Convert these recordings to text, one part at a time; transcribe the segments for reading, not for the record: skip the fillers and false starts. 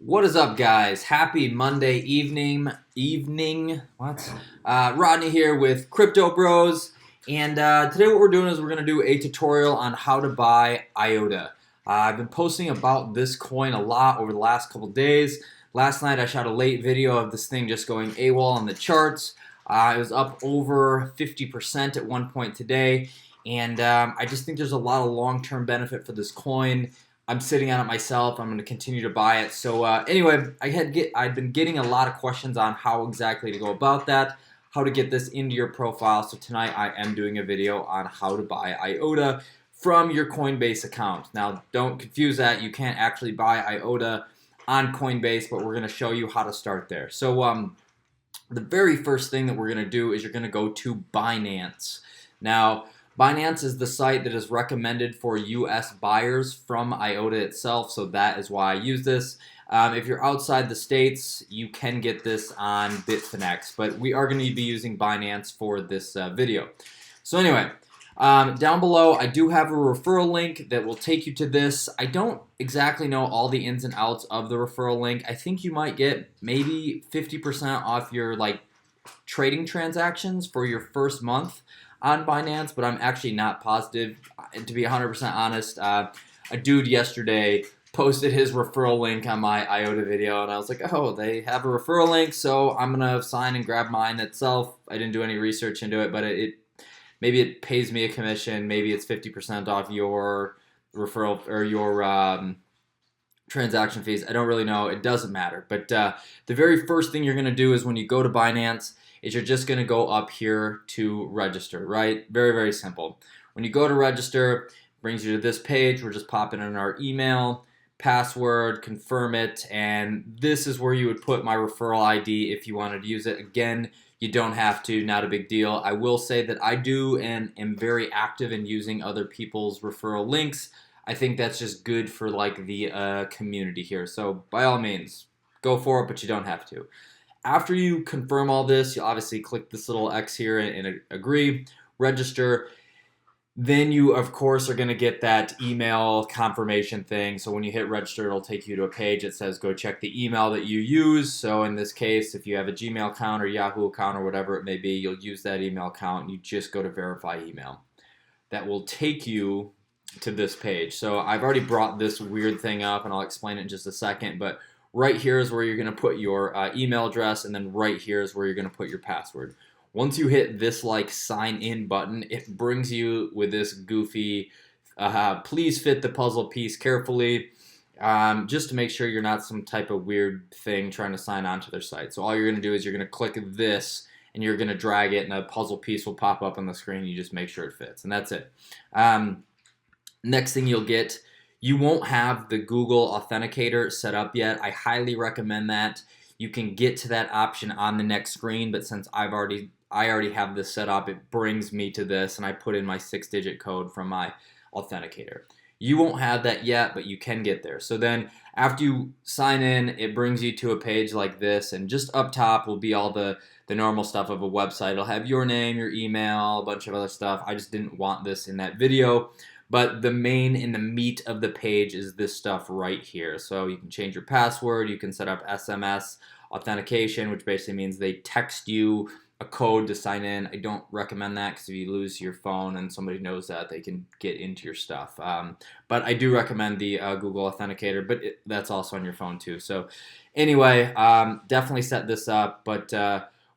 What is up, guys? Happy Monday evening. Rodney here with Crypto Bros. And today what we're doing is we're going to do a tutorial on how to buy Iota. I've been posting about this coin a lot over the last couple days. Last night I shot a late video of this thing just going AWOL on the charts. It was up over 50% at one point today. And I just think there's a lot of long-term benefit for this coin. I'm sitting on it myself. I'm going to continue to buy it. So anyway, I've been getting a lot of questions on how exactly to go about that, how to get this into your profile. So tonight I am doing a video on how to buy Iota from your Coinbase account. Now, don't confuse that. You can't actually buy Iota on Coinbase, but we're going to show you how to start there. So the very first thing that we're going to do is you're going to go to Binance. Now, Binance is the site that is recommended for US buyers from Iota itself, so that is why I use this. If you're outside the States, you can get this on Bitfinex, but we are going to be using Binance for this video. So anyway, down below, I do have a referral link that will take you to this. I don't exactly know all the ins and outs of the referral link. I think you might get maybe 50% off your trading transactions for your first month on Binance, but I'm actually not positive. To be 100% honest, a dude yesterday posted his referral link on my Iota video, and I was like, oh, they have a referral link, so I'm gonna sign and grab mine itself. I didn't do any research into it, but maybe it pays me a commission, maybe it's 50% off your referral or your transaction fees. I don't really know. It doesn't matter. But the very first thing you're going to do is when you go to Binance is you're just going to go up here to register, right? Very, very simple. When you go to register, it brings you to this page. We're just popping in our email, password, confirm it, and this is where you would put my referral ID if you wanted to use it. Again, you don't have to, not a big deal. I will say that I do and am very active in using other people's referral links. I think that's just good for the community here. So by all means, go for it, but you don't have to. After you confirm all this, you obviously click this little X here and agree, register. Then you, of course, are going to get that email confirmation thing. So when you hit register, it'll take you to a page that says go check the email that you use. So in this case, if you have a Gmail account or Yahoo account or whatever it may be, you'll use that email account and you just go to verify email. That will take you to this page. So I've already brought this weird thing up and I'll explain it in just a second, but right here is where you're going to put your email address, and then right here is where you're going to put your password. Once you hit this sign in button, it brings you with this goofy please fit the puzzle piece carefully, just to make sure you're not some type of weird thing trying to sign on to their site. So all you're going to do is you're going to click this and you're going to drag it and a puzzle piece will pop up on the screen. You just make sure it fits, and that's it. Next thing you'll get, you won't have the Google Authenticator set up yet. I highly recommend that. You can get to that option on the next screen, but since I already have this set up, it brings me to this, and I put in my 6-digit code from my authenticator. You won't have that yet, but you can get there. So then after you sign in, it brings you to a page like this, and just up top will be all the normal stuff of a website. It'll have your name, your email, a bunch of other stuff. I just didn't want this in that video. But the main and the meat of the page is this stuff right here. So you can change your password. You can set up SMS authentication, which basically means they text you a code to sign in. I don't recommend that because if you lose your phone and somebody knows that, they can get into your stuff. But I do recommend the Google Authenticator, but that's also on your phone too. So anyway, definitely set this up. But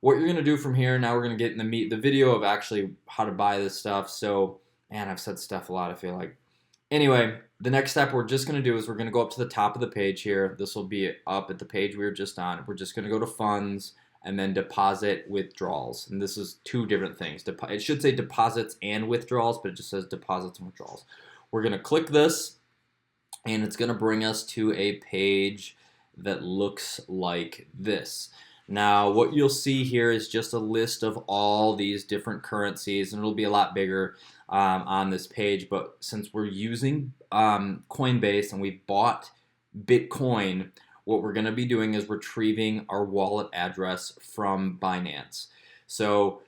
what you're going to do from here, now we're going to get in the meat, the video of actually how to buy this stuff. So man, I've said stuff a lot, I feel like. Anyway, the next step we're just going to do is we're going to go up to the top of the page here. This will be up at the page we were just on. We're just going to go to funds and then deposit withdrawals. And this is two different things. It should say deposits and withdrawals, but it just says deposits and withdrawals. We're going to click this, and it's going to bring us to a page that looks like this. Now, what you'll see here is just a list of all these different currencies, and it'll be a lot bigger on this page. But since we're using Coinbase and we bought Bitcoin, what we're going to be doing is retrieving our wallet address from Binance. So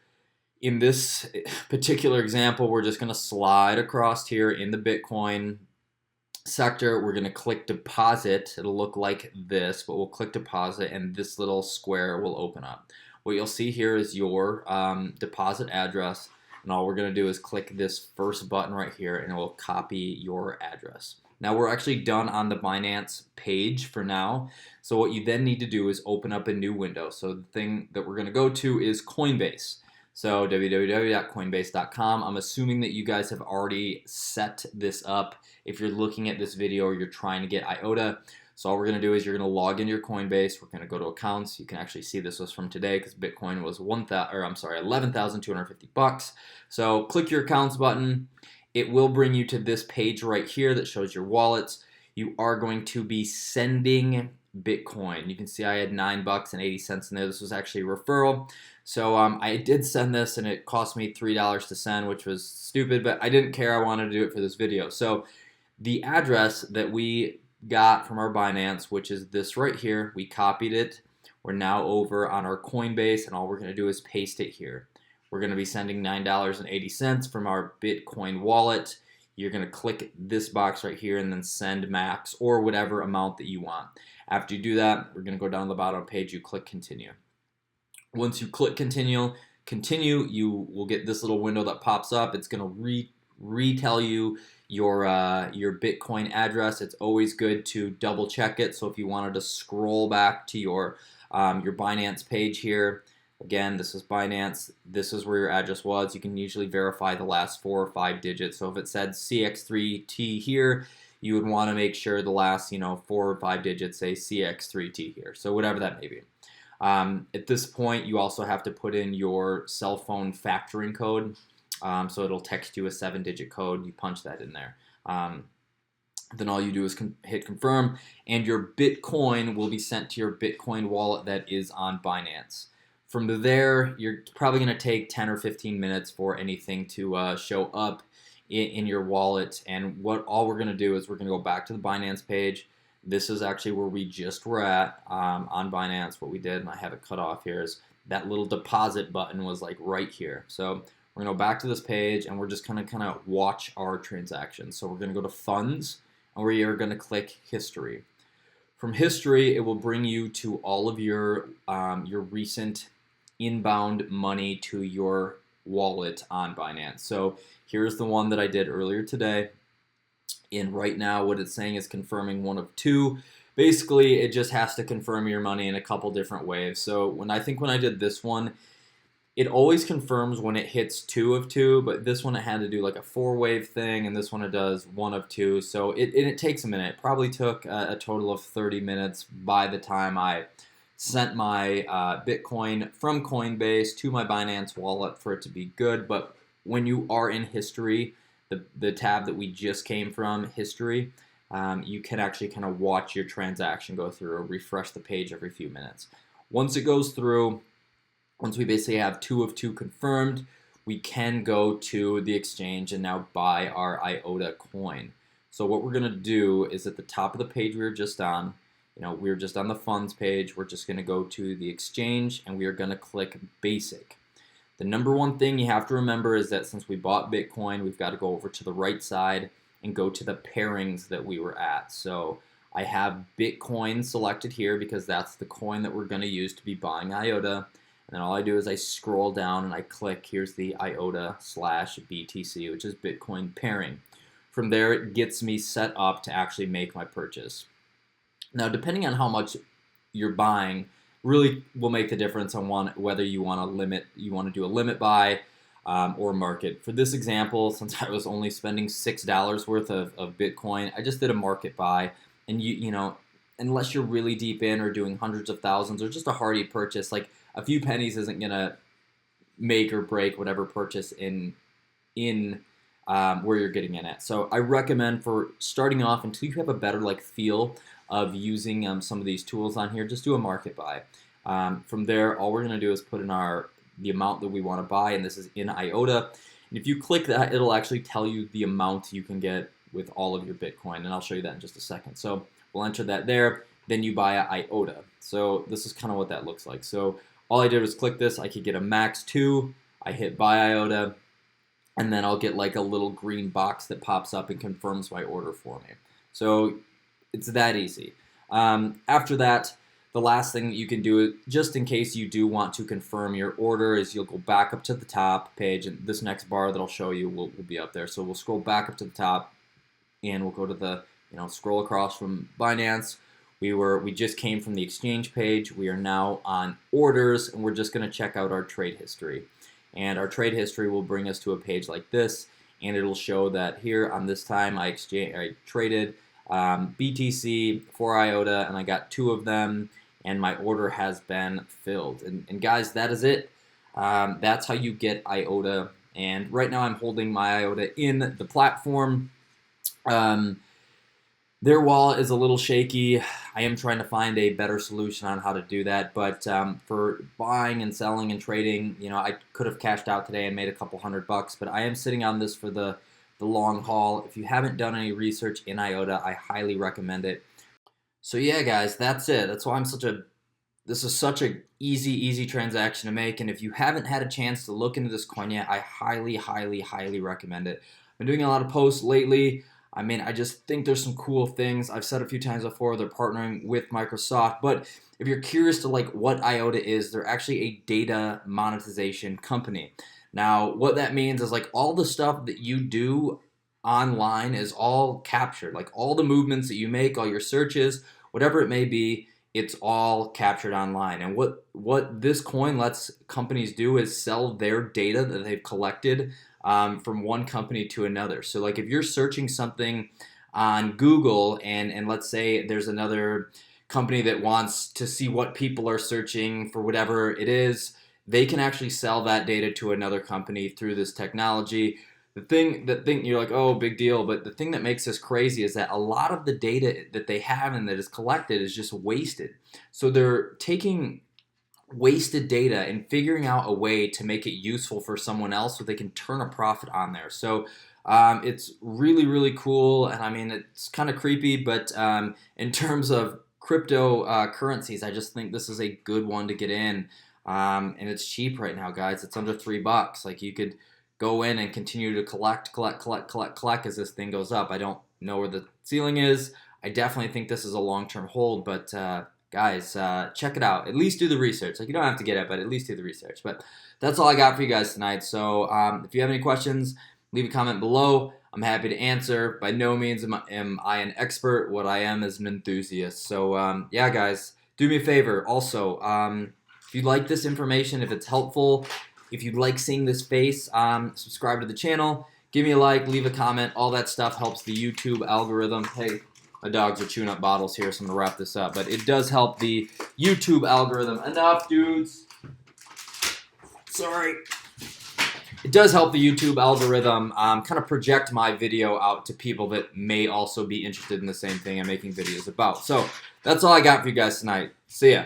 in this particular example, we're just going to slide across here in the Bitcoin sector, we're going to click deposit. It'll look like this, but we'll click deposit and this little square will open up. What you'll see here is your deposit address, and all we're going to do is click this first button right here and it will copy your address. Now we're actually done on the Binance page for now. So what you then need to do is open up a new window. So the thing that we're going to go to is Coinbase. So www.coinbase.com. I'm assuming that you guys have already set this up if you're looking at this video or you're trying to get Iota. So all we're going to do is you're going to log into your Coinbase. We're going to go to accounts. You can actually see this was from today because Bitcoin was $11,250. So click your accounts button. It will bring you to this page right here that shows your wallets. You are going to be sending Bitcoin. You can see I had $9.80 in there. This was actually a referral. So I did send this and it cost me $3 to send, which was stupid, but I didn't care. I wanted to do it for this video. So the address that we got from our Binance, which is this right here, we copied it. We're now over on our Coinbase and all we're going to do is paste it here. We're going to be sending $9.80 from our Bitcoin wallet. You're going to click this box right here and then send max or whatever amount that you want. After you do that, we're going to go down the bottom page. You click continue. Once you click continue, you will get this little window that pops up. It's going to retell you your Bitcoin address. It's always good to double check it. So if you wanted to scroll back to your Binance page here, again, this is Binance. This is where your address was. You can usually verify the last 4 or 5 digits. So if it said CX3T here, you would want to make sure the last 4 or 5 digits say CX3T here. So whatever that may be. At this point, you also have to put in your cell phone factoring code. So it'll text you a 7-digit code. You punch that in there. Then all you do is hit confirm, and your Bitcoin will be sent to your Bitcoin wallet that is on Binance. From there, you're probably going to take 10 or 15 minutes for anything to show up in your wallet. And all we're going to do is we're going to go back to the Binance page. This is actually where we just were at on Binance. What we did, and I have it cut off here, is that little deposit button was like right here. So we're going to go back to this page, and we're just going to kind of watch our transactions. So we're going to go to Funds, and we are going to click History. From History, it will bring you to all of your recent inbound money to your wallet on Binance. So here's the one that I did earlier today. And right now what it's saying is confirming 1 of 2. Basically, it just has to confirm your money in a couple different ways. So when I did this one, it always confirms when it hits 2 of 2, but this one it had to do like a 4-wave thing, and this one it does 1 of 2. So it takes a minute. It probably took a total of 30 minutes by the time I sent my Bitcoin from Coinbase to my Binance wallet for it to be good. But when you are in history, the tab that we just came from, history, you can actually kind of watch your transaction go through or refresh the page every few minutes. Once it goes through, once we basically have 2 of 2 confirmed, we can go to the exchange and now buy our Iota coin. So what we're going to do is at the top of the page we were just on, we were just on the funds page, we're just going to go to the exchange and we are going to click basic. The number one thing you have to remember is that since we bought Bitcoin, we've got to go over to the right side and go to the pairings that we were at. So I have Bitcoin selected here because that's the coin that we're going to use to be buying Iota. And then all I do is I scroll down and I click, here's the Iota/BTC, which is Bitcoin pairing. From there, it gets me set up to actually make my purchase. Now, depending on how much you're buying, really will make the difference on whether you want to do a limit buy or market. For this example, since I was only spending $6 worth of Bitcoin, I just did a market buy. And unless you're really deep in or doing hundreds of thousands or just a hardy purchase, like a few pennies isn't gonna make or break whatever purchase in where you're getting in at. So I recommend for starting off, until you have a better feel of using some of these tools on here, just do a market buy. From there, all we're going to do is put in the amount that we want to buy, and this is in Iota. And if you click that, it'll actually tell you the amount you can get with all of your Bitcoin, and I'll show you that in just a second. So we'll enter that there, then you buy a Iota. So this is kind of what that looks like. So all I did was click this. I could get a max 2. I hit buy Iota, and then I'll get like a little green box that pops up and confirms my order for me. So it's that easy. After that, the last thing that you can do, just in case you do want to confirm your order, is you'll go back up to the top page, and this next bar that I'll show you will be up there. So we'll scroll back up to the top, and we'll go to the, scroll across from Binance. We just came from the exchange page. We are now on orders, and we're just going to check out our trade history. And our trade history will bring us to a page like this, and it'll show that here on this time I traded BTC for Iota, and I got 2 of them, and my order has been filled. And guys, that is it. That's how you get Iota. And right now I'm holding my Iota in the platform. Their wallet is a little shaky. I am trying to find a better solution on how to do that. But for buying and selling and trading, I could have cashed out today and made a couple $100, but I am sitting on this for the long haul. If you haven't done any research in Iota, I highly recommend it. So yeah, guys, that's it. That's why this is such a easy transaction to make. And if you haven't had a chance to look into this coin yet, I highly recommend it. I've been doing a lot of posts lately. I mean, I just think there's some cool things. I've said a few times before, they're partnering with Microsoft. But if you're curious to what Iota is, they're actually a data monetization company. Now, what that means is all the stuff that you do online is all captured. All the movements that you make, all your searches, whatever it may be, it's all captured online. And what this coin lets companies do is sell their data that they've collected from one company to another. So if you're searching something on Google and let's say there's another company that wants to see what people are searching for whatever it is, they can actually sell that data to another company through this technology. The thing you're like, oh, big deal, but the thing that makes this crazy is that a lot of the data that they have and that is collected is just wasted. So they're taking wasted data and figuring out a way to make it useful for someone else so they can turn a profit on there. So it's really cool, and I mean, it's kind of creepy, but in terms of crypto currencies, I just think this is a good one to get in. And it's cheap right now, guys. It's under $3. You could go in and continue to collect as this thing goes up. I don't know where the ceiling is. I definitely think this is a long-term hold, but guys, check it out. At least do the research. You don't have to get it, but at least do the research. But that's all I got for you guys tonight. So if you have any questions, leave a comment below. I'm happy to answer. By no means am I an expert. What I am is an enthusiast. So yeah, guys, do me a favor. Also, if you like this information, if it's helpful, if you like seeing this face, subscribe to the channel, give me a like, leave a comment. All that stuff helps the YouTube algorithm. Hey, my dogs are chewing up bottles here, so I'm going to wrap this up. But it does help the YouTube algorithm. Enough, dudes. Sorry. It does help the YouTube algorithm kind of project my video out to people that may also be interested in the same thing I'm making videos about. So that's all I got for you guys tonight. See ya.